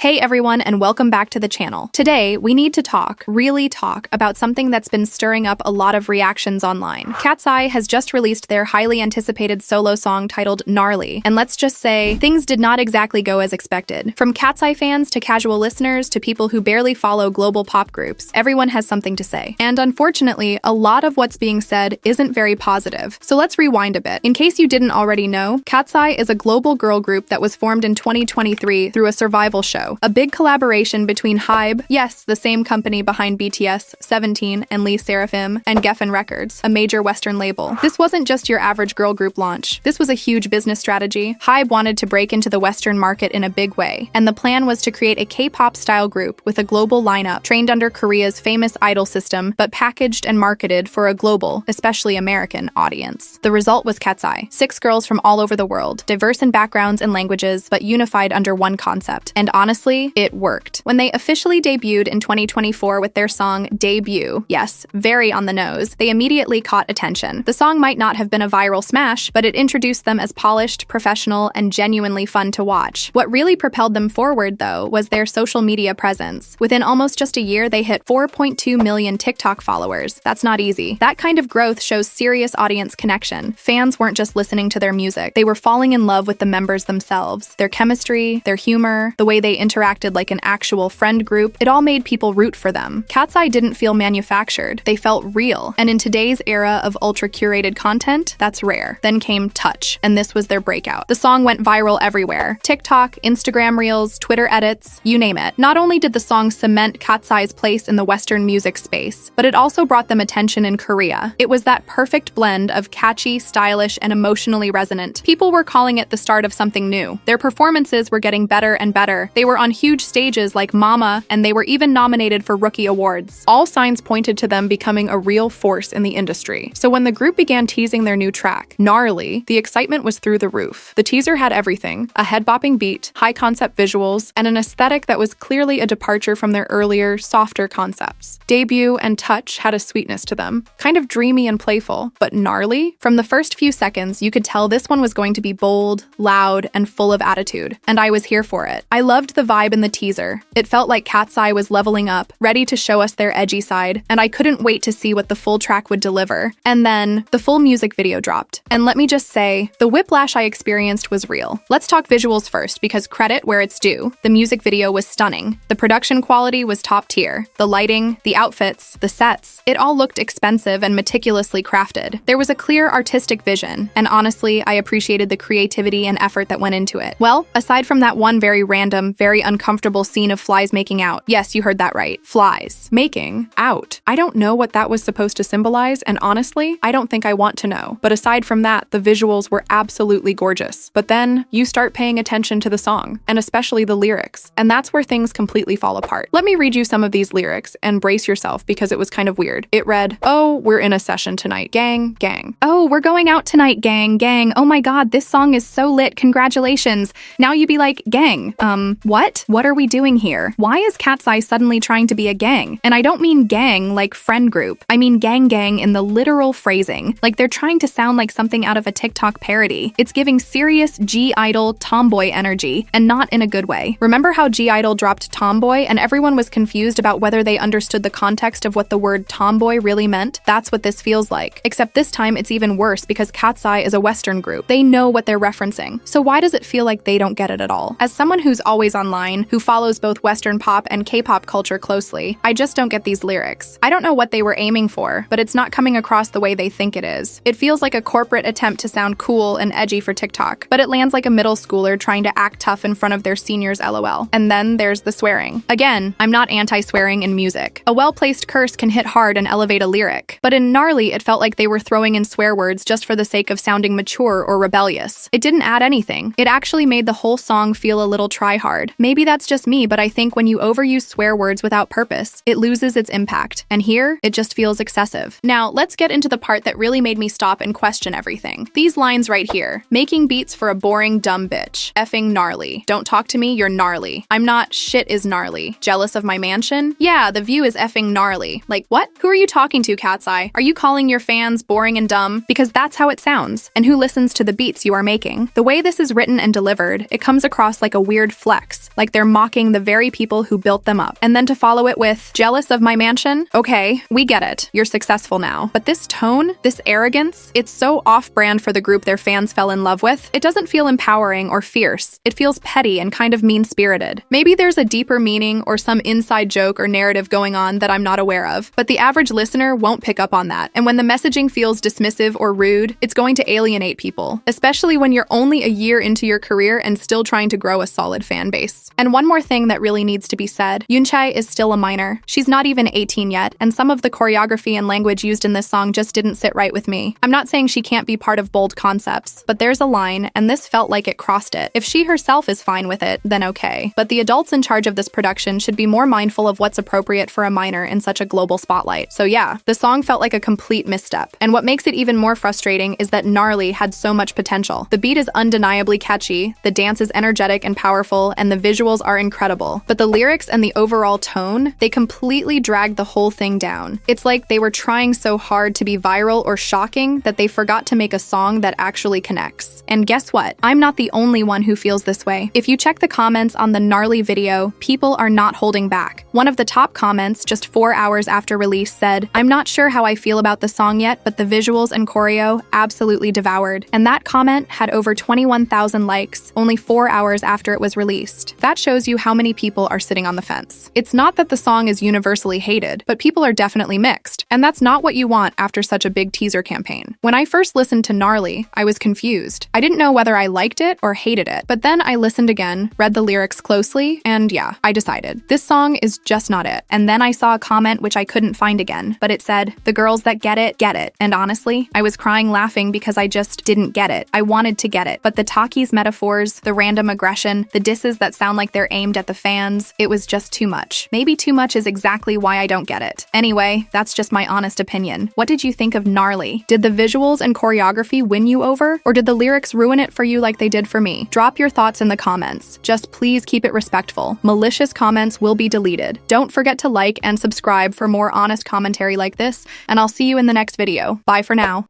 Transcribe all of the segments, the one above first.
Hey everyone, and welcome back to the channel. Today, we need to really talk about something that's been stirring up a lot of reactions online. Katseye has just released their highly anticipated solo song titled Gnarly, and let's just say, things did not exactly go as expected. From Katseye fans to casual listeners to people who barely follow global pop groups, everyone has something to say. And unfortunately, a lot of what's being said isn't very positive. So let's rewind a bit. In case you didn't already know, Katseye is a global girl group that was formed in 2023 through a survival show. A big collaboration between Hybe, yes, the same company behind BTS, 17, and Lee Seraphim, and Geffen Records, a major Western label. This wasn't just your average girl group launch. This was a huge business strategy. Hybe wanted to break into the Western market in a big way, and the plan was to create a K-pop style group with a global lineup, trained under Korea's famous idol system, but packaged and marketed for a global, especially American, audience. The result was Katseye, 6 girls from all over the world, diverse in backgrounds and languages, but unified under one concept. And honestly, it worked. When they officially debuted in 2024 with their song Debut, yes, very on the nose, they immediately caught attention. The song might not have been a viral smash, but it introduced them as polished, professional, and genuinely fun to watch. What really propelled them forward, though, was their social media presence. Within almost just a year, they hit 4.2 million TikTok followers. That's not easy. That kind of growth shows serious audience connection. Fans weren't just listening to their music. They were falling in love with the members themselves. Their chemistry, their humor, the way they interacted like an actual friend group, it all made people root for them. Katseye didn't feel manufactured. They felt real. And in today's era of ultra-curated content, that's rare. Then came Touch, and this was their breakout. The song went viral everywhere. TikTok, Instagram Reels, Twitter edits, you name it. Not only did the song cement Katseye's place in the Western music space, but it also brought them attention in Korea. It was that perfect blend of catchy, stylish, and emotionally resonant. People were calling it the start of something new. Their performances were getting better and better. They were on huge stages like Mama, and they were even nominated for Rookie Awards. All signs pointed to them becoming a real force in the industry. So when the group began teasing their new track, Gnarly, the excitement was through the roof. The teaser had everything: a head-bopping beat, high-concept visuals, and an aesthetic that was clearly a departure from their earlier, softer concepts. Debut and Touch had a sweetness to them, kind of dreamy and playful, but Gnarly? From the first few seconds, you could tell this one was going to be bold, loud, and full of attitude, and I was here for it. I loved the vibe in the teaser. It felt like Katseye was leveling up, ready to show us their edgy side, and I couldn't wait to see what the full track would deliver. And then, the full music video dropped. And let me just say, the whiplash I experienced was real. Let's talk visuals first, because credit where it's due. The music video was stunning. The production quality was top tier. The lighting, the outfits, the sets, it all looked expensive and meticulously crafted. There was a clear artistic vision, and honestly, I appreciated the creativity and effort that went into it. Well, aside from that one very random, very uncomfortable scene of flies making out. Yes, you heard that right. Flies. Making out. I don't know what that was supposed to symbolize, and honestly, I don't think I want to know. But aside from that, the visuals were absolutely gorgeous. But then, you start paying attention to the song, and especially the lyrics, and that's where things completely fall apart. Let me read you some of these lyrics, and brace yourself because it was kind of weird. It read, "Oh, we're in a session tonight. Gang, gang. Oh, we're going out tonight, gang, gang. Oh my god, this song is so lit. Congratulations." Now you be like, gang. What? What are we doing here? Why is Katseye suddenly trying to be a gang? And I don't mean gang like friend group. I mean gang gang in the literal phrasing. Like they're trying to sound like something out of a TikTok parody. It's giving serious G-Idol tomboy energy, and not in a good way. Remember how G-Idol dropped tomboy and everyone was confused about whether they understood the context of what the word tomboy really meant? That's what this feels like. Except this time it's even worse because Katseye is a Western group. They know what they're referencing. So why does it feel like they don't get it at all? As someone who's always online, who follows both Western pop and K-pop culture closely, I just don't get these lyrics. I don't know what they were aiming for, but it's not coming across the way they think it is. It feels like a corporate attempt to sound cool and edgy for TikTok, but it lands like a middle schooler trying to act tough in front of their seniors LOL. And then there's the swearing. Again, I'm not anti-swearing in music. A well-placed curse can hit hard and elevate a lyric. But in Gnarly, it felt like they were throwing in swear words just for the sake of sounding mature or rebellious. It didn't add anything. It actually made the whole song feel a little try-hard. Maybe that's just me, but I think when you overuse swear words without purpose, it loses its impact. And here, it just feels excessive. Now, let's get into the part that really made me stop and question everything. These lines right here. Making beats for a boring, dumb bitch. Effing gnarly. Don't talk to me, you're gnarly. I'm not, shit is gnarly. Jealous of my mansion? Yeah, the view is effing gnarly. Like, what? Who are you talking to, Katseye? Are you calling your fans boring and dumb? Because that's how it sounds. And who listens to the beats you are making? The way this is written and delivered, it comes across like a weird flex. face, like they're mocking the very people who built them up. And then to follow it with, jealous of my mansion? Okay, we get it. You're successful now. But this tone, this arrogance, it's so off-brand for the group their fans fell in love with. It doesn't feel empowering or fierce. It feels petty and kind of mean-spirited. Maybe there's a deeper meaning or some inside joke or narrative going on that I'm not aware of, but the average listener won't pick up on that. And when the messaging feels dismissive or rude, it's going to alienate people, especially when you're only a year into your career and still trying to grow a solid fan base. And one more thing that really needs to be said, Yoonchae is still a minor. She's not even 18 yet, and some of the choreography and language used in this song just didn't sit right with me. I'm not saying she can't be part of bold concepts, but there's a line, and this felt like it crossed it. If she herself is fine with it, then okay. But the adults in charge of this production should be more mindful of what's appropriate for a minor in such a global spotlight. So yeah, the song felt like a complete misstep. And what makes it even more frustrating is that Gnarly had so much potential. The beat is undeniably catchy, the dance is energetic and powerful, and the visuals are incredible. But the lyrics and the overall tone, they completely dragged the whole thing down. It's like they were trying so hard to be viral or shocking that they forgot to make a song that actually connects. And guess what? I'm not the only one who feels this way. If you check the comments on the Gnarly video, people are not holding back. One of the top comments, just 4 hours after release, said, "I'm not sure how I feel about the song yet, but the visuals and choreo absolutely devoured." And that comment had over 21,000 likes only 4 hours after it was released. That shows you how many people are sitting on the fence. It's not that the song is universally hated, but people are definitely mixed. And that's not what you want after such a big teaser campaign. When I first listened to Gnarly, I was confused. I didn't know whether I liked it or hated it. But then I listened again, read the lyrics closely, and yeah, I decided. This song is just not it. And then I saw a comment which I couldn't find again, but it said, "The girls that get it, get it." And honestly, I was crying laughing because I just didn't get it. I wanted to get it. But the talkies metaphors, the random aggression, the disses that sound like they're aimed at the fans, it was just too much. Maybe too much is exactly why I don't get it. Anyway, that's just my honest opinion. What did you think of Gnarly? Did the visuals and choreography win you over? Or did the lyrics ruin it for you like they did for me? Drop your thoughts in the comments. Just please keep it respectful. Malicious comments will be deleted. Don't forget to like and subscribe for more honest commentary like this, and I'll see you in the next video. Bye for now.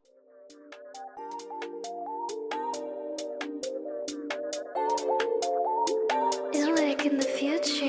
Like in the future.